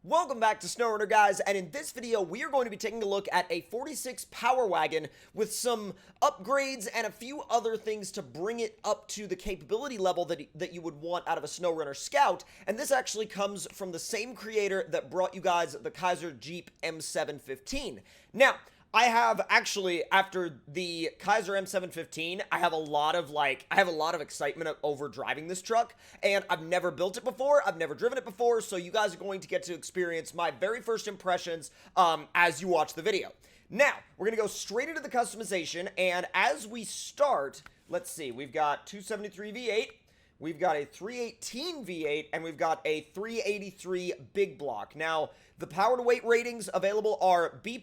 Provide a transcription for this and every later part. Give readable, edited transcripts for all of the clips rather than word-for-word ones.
Welcome back to SnowRunner, guys, and in this video, we are going to be taking a look at a 46 Power Wagon with some upgrades and a few other things to bring it up to the capability level that you would want out of a SnowRunner Scout, and this actually comes from the same creator that brought you guys the Kaiser Jeep M715. Now, I have actually, after the Kaiser M715, I have a lot of excitement over driving this truck, and I've never built it before, I've never driven it before, so you guys are going to get to experience my very first impressions as you watch the video. Now, we're going to go straight into the customization, and as we start, let's see, we've got 273 V8, we've got a 318 V8, and we've got a 383 big block. Now, the power to weight ratings available are B+,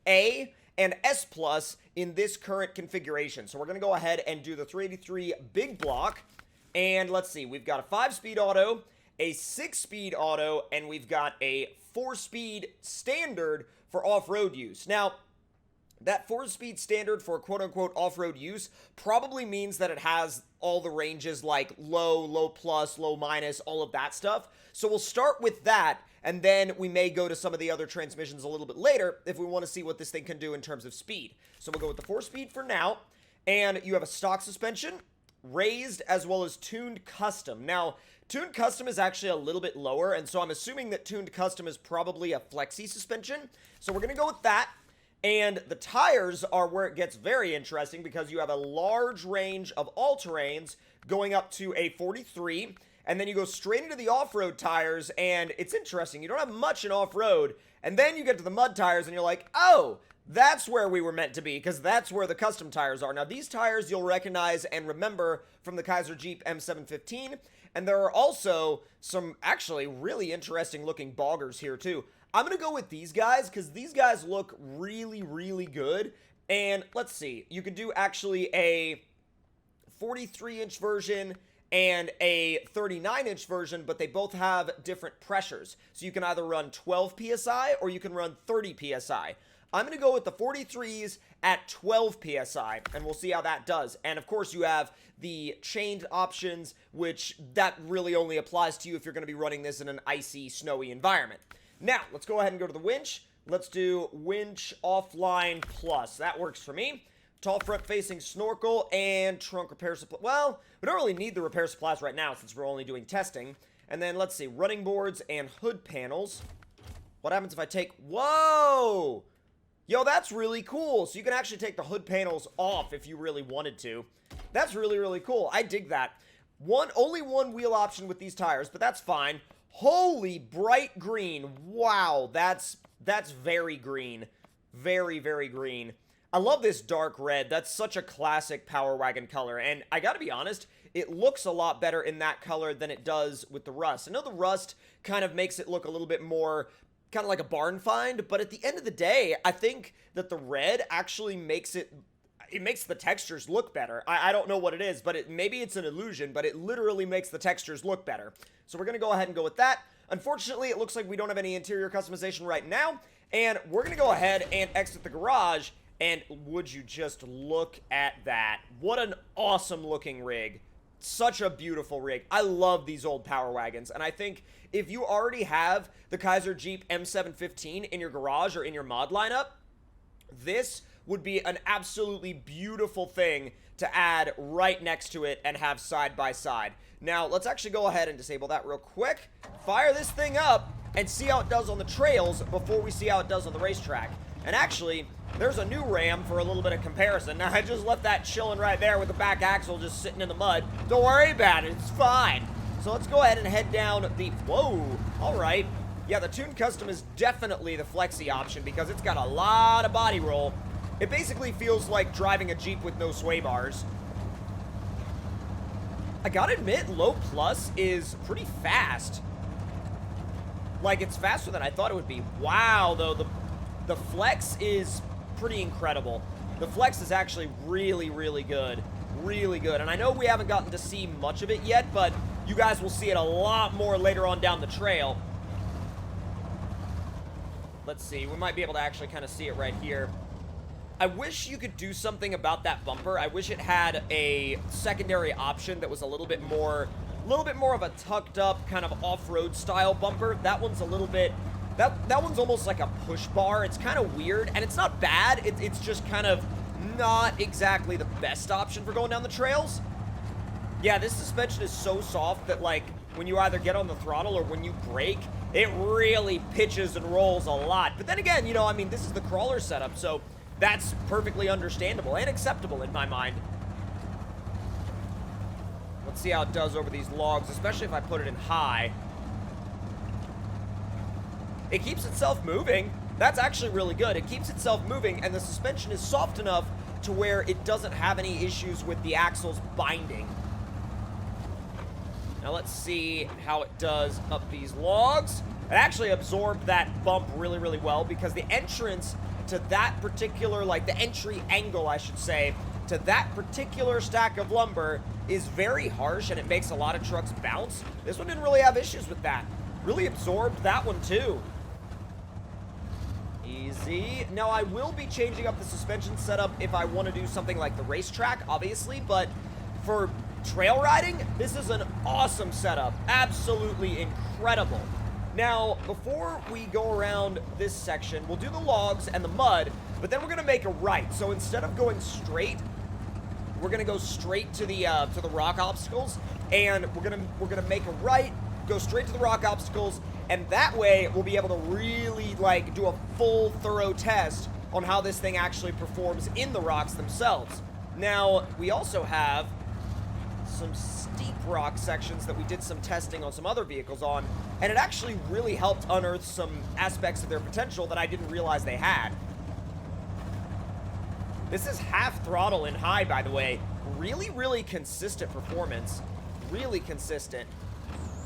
A, and S Plus in this current configuration. So we're going to go ahead and do the 383 big block. And let's see, we've got a 5-speed auto, a 6-speed auto, and we've got a 4-speed standard for off-road use. Now, that 4-speed standard for quote-unquote off-road use probably means that it has all the ranges like low, low plus, low minus, all of that stuff. So we'll start with that, and then we may go to some of the other transmissions a little bit later if we want to see what this thing can do in terms of speed. So we'll go with the 4-speed for now, and you have a stock suspension, raised as well as tuned custom. Now, tuned custom is actually a little bit lower, and so I'm assuming that tuned custom is probably a flexi suspension. So we're going to go with that. And the tires are where it gets very interesting because you have a large range of all-terrains going up to a 43, and then you go straight into the off-road tires, and it's interesting. You don't have much in off-road, and then you get to the mud tires, and you're like, oh, that's where we were meant to be, because that's where the custom tires are. Now, these tires you'll recognize and remember from the Kaiser Jeep M715, and there are also some actually really interesting-looking boggers here, too. I'm going to go with these guys because these guys look really, really good. And let's see. You could do actually a 43-inch version and a 39-inch version, but they both have different pressures. So you can either run 12 PSI or you can run 30 PSI. I'm going to go with the 43s at 12 PSI, and we'll see how that does. And, of course, you have the chained options, which that really only applies to you if you're going to be running this in an icy, snowy environment. Now, let's go ahead and go to the winch. Let's do winch offline plus. That works for me. Tall front-facing snorkel and trunk repair supply. Well, we don't really need the repair supplies right now since we're only doing testing. And then, let's see, running boards and hood panels. What happens if I take... Whoa! Yo, that's really cool. So you can actually take the hood panels off if you really wanted to. That's really, really cool. I dig that. Only one wheel option with these tires, but that's fine. Holy bright green. Wow, that's very green. Very, very green. I love this dark red. That's such a classic Power Wagon color. And I gotta be honest, it looks a lot better in that color than it does with the rust. I know the rust kind of makes it look a little bit more kind of like a barn find, but at the end of the day, I think that the red actually makes it makes the textures look better. I don't know what it is, but maybe it's an illusion, but it literally makes the textures look better. So we're going to go ahead and go with that. Unfortunately, it looks like we don't have any interior customization right now, and we're going to go ahead and exit the garage, and would you just look at that. What an awesome looking rig. Such a beautiful rig. I love these old Power Wagons, and I think if you already have the Kaiser Jeep M715 in your garage or in your mod lineup, this would be an absolutely beautiful thing to add right next to it and have side by side. Now, let's actually go ahead and disable that real quick, fire this thing up, and see how it does on the trails before we see how it does on the racetrack. And actually, there's a new Ram for a little bit of comparison. Now, I just left that chilling right there with the back axle just sitting in the mud. Don't worry about it, it's fine. So let's go ahead and head down the... Whoa, all right. Yeah, the Tuned Custom is definitely the flexi option because it's got a lot of body roll. It basically feels like driving a Jeep with no sway bars. I gotta admit, low plus is pretty fast. Like, it's faster than I thought it would be. Wow, though, the flex is pretty incredible. The flex is actually really, really good. Really good. And I know we haven't gotten to see much of it yet, but you guys will see it a lot more later on down the trail. Let's see. We might be able to actually kind of see it right here. I wish you could do something about that bumper. I wish it had a secondary option that was a little bit more little bit more of a tucked up kind of off-road style bumper. That one's a little bit, that one's almost like a push bar. It's kind of weird, and it's not bad. It's just kind of not exactly the best option for going down the trails. Yeah, this suspension is so soft that, like, when you either get on the throttle or when you brake, it really pitches and rolls a lot. But then again, you know, I mean, this is the crawler setup, so that's perfectly understandable and acceptable in my mind. Let's see how it does over these logs, especially if I put it in high. It keeps itself moving. That's actually really good. It keeps itself moving, and the suspension is soft enough to where it doesn't have any issues with the axles binding. Now let's see how it does up these logs. It actually absorbed that bump really, really well because the entrance to that particular, like the entry angle, I should say, to that particular stack of lumber is very harsh, and it makes a lot of trucks bounce. This one didn't really have issues with that. Really absorbed that one too. Easy. Now I will be changing up the suspension setup if I want to do something like the racetrack, obviously, but for trail riding, this is an awesome setup. Absolutely incredible. Now, before we go around this section, we'll do the logs and the mud, but then we're going to make a right. So instead of going straight, we're going to go straight to the rock obstacles, and we're going to make a right, go straight to the rock obstacles, and that way we'll be able to really, like, do a full, thorough test on how this thing actually performs in the rocks themselves. Now, we also have some steep rock sections that we did some testing on some other vehicles on, and it actually really helped unearth some aspects of their potential that I didn't realize they had. This is half throttle in high, by the way. Really, really consistent performance. Really consistent.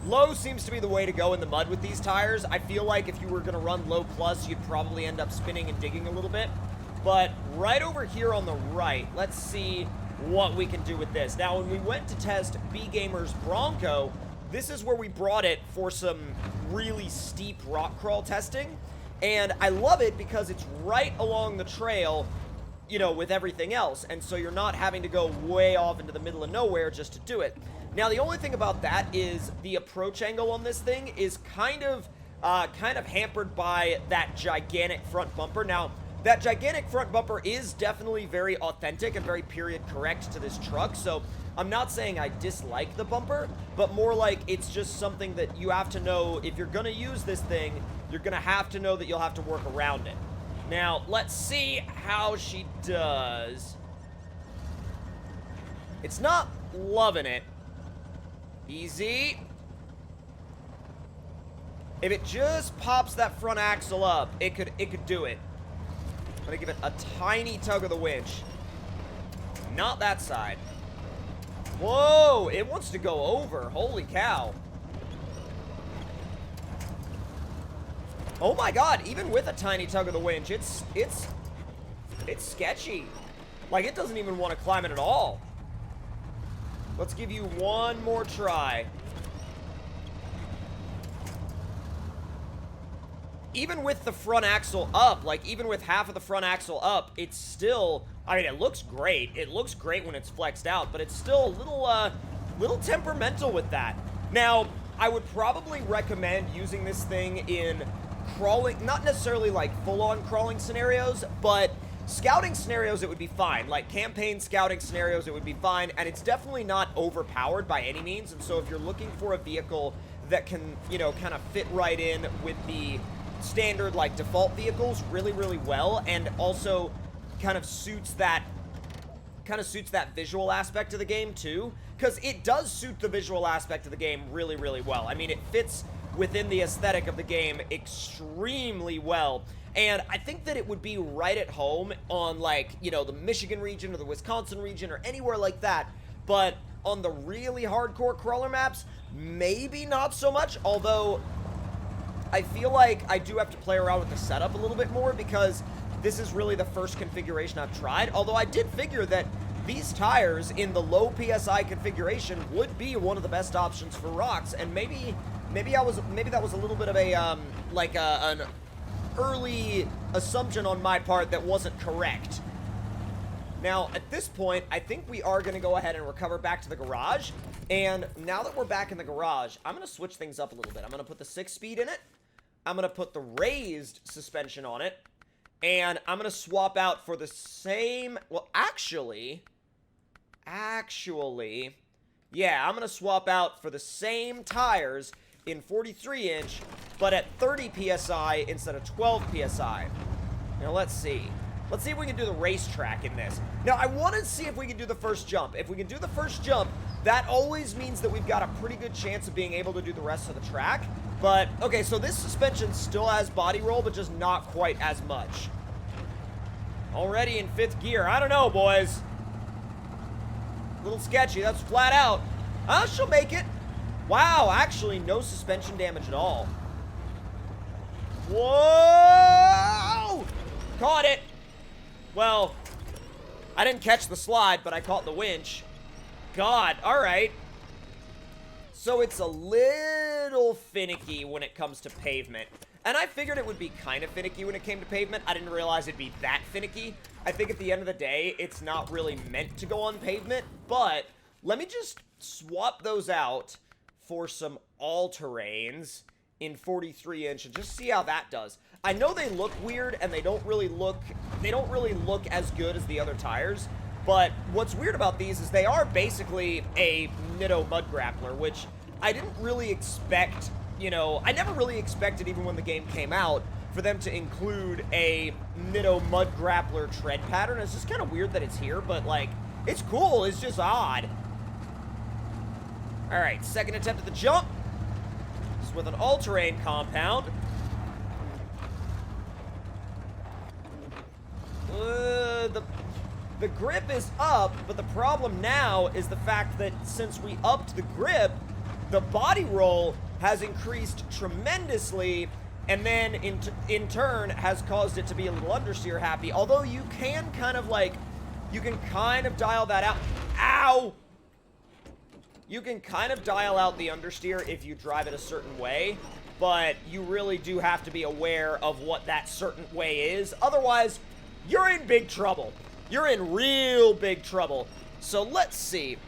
Low seems to be the way to go in the mud with these tires. I feel like if you were going to run low plus, you'd probably end up spinning and digging a little bit. But right over here on the right, let's see what we can do with this. Now, when we went to test B-Gamer's Bronco, this is where we brought it for some really steep rock crawl testing. And I love it because it's right along the trail, you know, with everything else. And so you're not having to go way off into the middle of nowhere just to do it. Now, the only thing about that is the approach angle on this thing is kind of hampered by that gigantic front bumper. Now, that gigantic front bumper is definitely very authentic and very period correct to this truck, so I'm not saying I dislike the bumper, but more like it's just something that you have to know if you're going to use this thing, you're going to have to know that you'll have to work around it. Now, let's see how she does. It's not loving it. Easy. If it just pops that front axle up, it could do it. I'm gonna give it a tiny tug of the winch. Not that side. Whoa, it wants to go over. Holy cow. Oh my god, even with a tiny tug of the winch, it's sketchy. Like, it doesn't even want to climb it at all. Let's give you one more try. Even with the front axle up, like, even with half of the front axle up, it's still, I mean, it looks great. It looks great when it's flexed out, but it's still a little temperamental with that. Now, I would probably recommend using this thing in crawling, not necessarily like full-on crawling scenarios, but scouting scenarios, it would be fine. Like campaign scouting scenarios, it would be fine, and it's definitely not overpowered by any means. And so if you're looking for a vehicle that can, you know, kind of fit right in with the standard, like, default vehicles really, really well, and also kind of suits that visual aspect of the game too, because it does suit the visual aspect of the game really, really well. I mean, it fits within the aesthetic of the game extremely well, and I think that it would be right at home on, like, you know, the Michigan region or the Wisconsin region or anywhere like that, but on the really hardcore crawler maps, maybe not so much, although I feel like I do have to play around with the setup a little bit more because this is really the first configuration I've tried, although I did figure that these tires in the low PSI configuration would be one of the best options for rocks, and maybe that was a little bit of a an early assumption on my part that wasn't correct. Now, at this point, I think we are going to go ahead and recover back to the garage, And now that we're back in the garage, I'm going to switch things up a little bit. I'm going to put the 6-speed in it. I'm going to put the raised suspension on it. And I'm going to swap out for the same... Well, actually... Yeah, I'm going to swap out for the same tires in 43-inch, but at 30 PSI instead of 12 PSI. Now, let's see. Let's see if we can do the racetrack in this. Now, I want to see if we can do the first jump. If we can do the first jump, that always means that we've got a pretty good chance of being able to do the rest of the track. But, okay, so this suspension still has body roll, but just not quite as much. Already in 5th gear. I don't know, boys. A little sketchy. That's flat out. She'll make it. Wow, actually, no suspension damage at all. Whoa! Caught it. Well, I didn't catch the slide, but I caught the winch. God, all right. So it's a little finicky when it comes to pavement. And I figured it would be kind of finicky when it came to pavement. I didn't realize it'd be that finicky. I think at the end of the day, it's not really meant to go on pavement. But let me just swap those out for some all-terrains in 43-inch and just see how that does. I know they look weird and they don't really look as good as the other tires, but what's weird about these is they are basically a Nitto mud grappler, which I didn't really expect, you know, I never really expected even when the game came out for them to include a Nitto mud grappler tread pattern. It's just kind of weird that it's here, but like, it's cool, it's just odd. All right, second attempt at the jump. This is with an all-terrain compound. The grip is up, but the problem now is the fact that since we upped the grip, the body roll has increased tremendously, and then in turn has caused it to be a little understeer happy. Although you can kind of like, you can kind of dial that out. Ow! You can kind of dial out the understeer if you drive it a certain way, but you really do have to be aware of what that certain way is. Otherwise, you're in big trouble. You're in real big trouble. So let's see.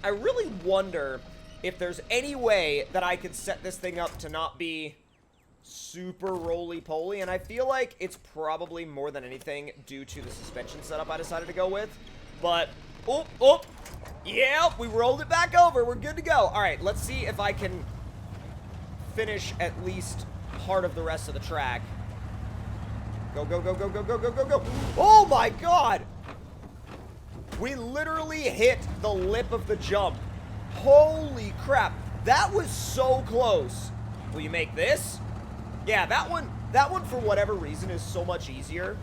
I really wonder if there's any way that I could set this thing up to not be super roly-poly, and I feel like it's probably more than anything due to the suspension setup I decided to go with. But, oh, yeah, we rolled it back over. We're good to go. All right, let's see if I can finish at least part of the rest of the track. Go, go, go, go, go, go, go, go, go. Oh, my God. We literally hit the lip of the jump. Holy crap. That was so close. Will you make this? Yeah, that one, for whatever reason, is so much easier.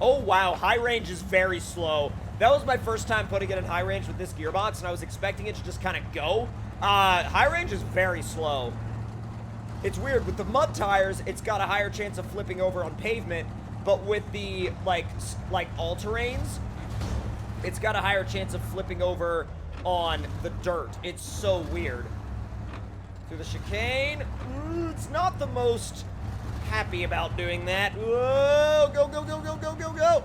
Oh, wow. High range is very slow. That was my first time putting it in high range with this gearbox, and I was expecting it to just kind of go. High range is very slow. It's weird. With the mud tires, it's got a higher chance of flipping over on pavement, but with the, like all-terrains, it's got a higher chance of flipping over on the dirt. It's so weird. Through the chicane. It's not the most happy about doing that. Whoa, go, go, go, go, go, go, go.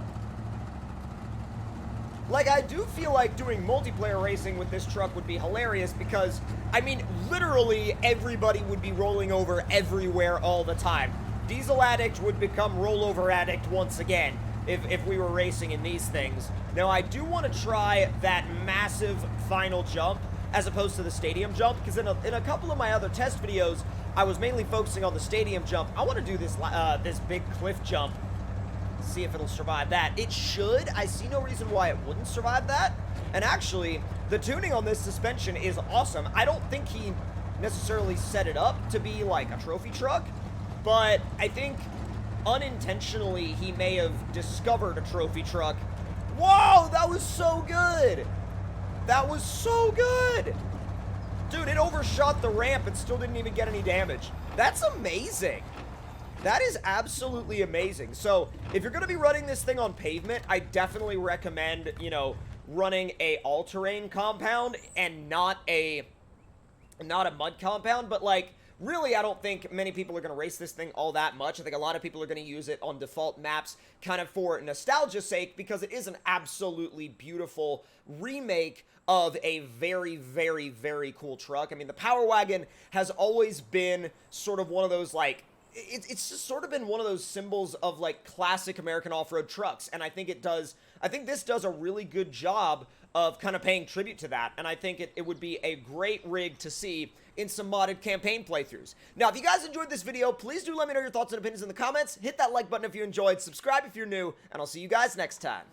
Like, I do feel like doing multiplayer racing with this truck would be hilarious because, I mean, literally everybody would be rolling over everywhere all the time. Diesel Addict would become Rollover Addict once again if we were racing in these things. Now, I do want to try that massive final jump as opposed to the stadium jump, because in a couple of my other test videos, I was mainly focusing on the stadium jump. I want to do this this big cliff jump. See if it'll survive that. It should. I see no reason why it wouldn't survive that. And actually, the tuning on this suspension is awesome. I don't think he necessarily set it up to be like a trophy truck, but I think unintentionally he may have discovered a trophy truck. Whoa, that was so good. That was so good. Dude, it overshot the ramp and still didn't even get any damage. That's amazing. That is absolutely amazing. So, if you're going to be running this thing on pavement, I definitely recommend, you know, running a all-terrain compound and not a mud compound. But, like, really, I don't think many people are going to race this thing all that much. I think a lot of people are going to use it on default maps kind of for nostalgia's sake, because it is an absolutely beautiful remake of a very, very, very cool truck. I mean, the Power Wagon has always been sort of one of those, like, it's just sort of been one of those symbols of, like, classic American off-road trucks, and I think this does a really good job of kind of paying tribute to that, and I think it would be a great rig to see in some modded campaign playthroughs. Now, if you guys enjoyed this video, please do let me know your thoughts and opinions in the comments. Hit that like button if you enjoyed, subscribe if you're new, and I'll see you guys next time.